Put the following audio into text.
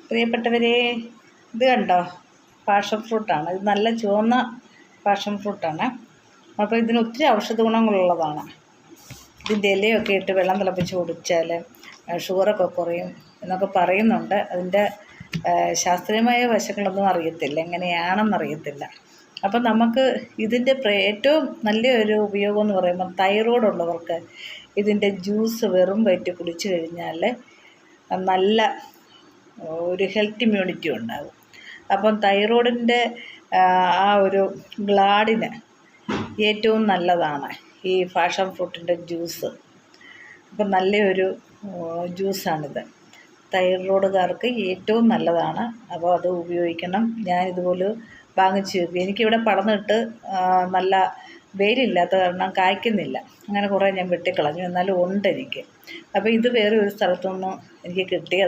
പ്രിയപ്പെട്ടവരെ, ഇത് കണ്ടോ? പാഷൻ ഫ്രൂട്ടാണ്. ഇത് നല്ല ചുവന്ന പാഷൻ ഫ്രൂട്ടാണ്. അപ്പോൾ ഇതിന് ഒത്തിരി ഔഷധ ഗുണങ്ങളുള്ളതാണ്. ഇതിൻ്റെ ഇലയൊക്കെ ഇട്ട് വെള്ളം തിളപ്പിച്ച് കുടിച്ചാൽ ഷുഗറൊക്കെ കുറയും എന്നൊക്കെ പറയുന്നുണ്ട്. അതിൻ്റെ ശാസ്ത്രീയമായ വശങ്ങളൊന്നും അറിയത്തില്ല, എങ്ങനെയാണെന്നറിയത്തില്ല. അപ്പം നമുക്ക് ഇതിൻ്റെ ഏറ്റവും നല്ലൊരു ഉപയോഗം എന്ന് പറയുമ്പോൾ തൈറോയ്ഡ് ഉള്ളവർക്ക് ഇതിൻ്റെ ജ്യൂസ് വെറും വയറ്റിൽ കുടിച്ചു കഴിഞ്ഞാൽ നല്ല ഒരു ഹെൽത്ത് ഇമ്മ്യൂണിറ്റി ഉണ്ടാകും. അപ്പം തൈറോയ്ഡിൻ്റെ ആ ഒരു ഗ്ലാഡിന് ഏറ്റവും നല്ലതാണ് ഈ പാഷൻ ഫ്രൂട്ടിൻ്റെ ജ്യൂസ്. അപ്പം നല്ലൊരു ജ്യൂസാണിത്. തൈറോയ്ഡുകാർക്ക് ഏറ്റവും നല്ലതാണ്. അപ്പോൾ അത് ഉപയോഗിക്കണം. ഞാനിതുപോലെ വാങ്ങിച്ച് വെക്കും. എനിക്കിവിടെ പടർന്നിട്ട് നല്ല വെയിലില്ലാത്ത കാരണം കായ്ക്കുന്നില്ല. അങ്ങനെ കുറേ ഞാൻ വെട്ടിക്കളഞ്ഞു. എന്നാലും ഉണ്ട് എനിക്ക്. അപ്പോൾ ഇത് വേറെ ഒരു സ്ഥലത്തുനിന്ന് എനിക്ക് കിട്ടിയതാണ്.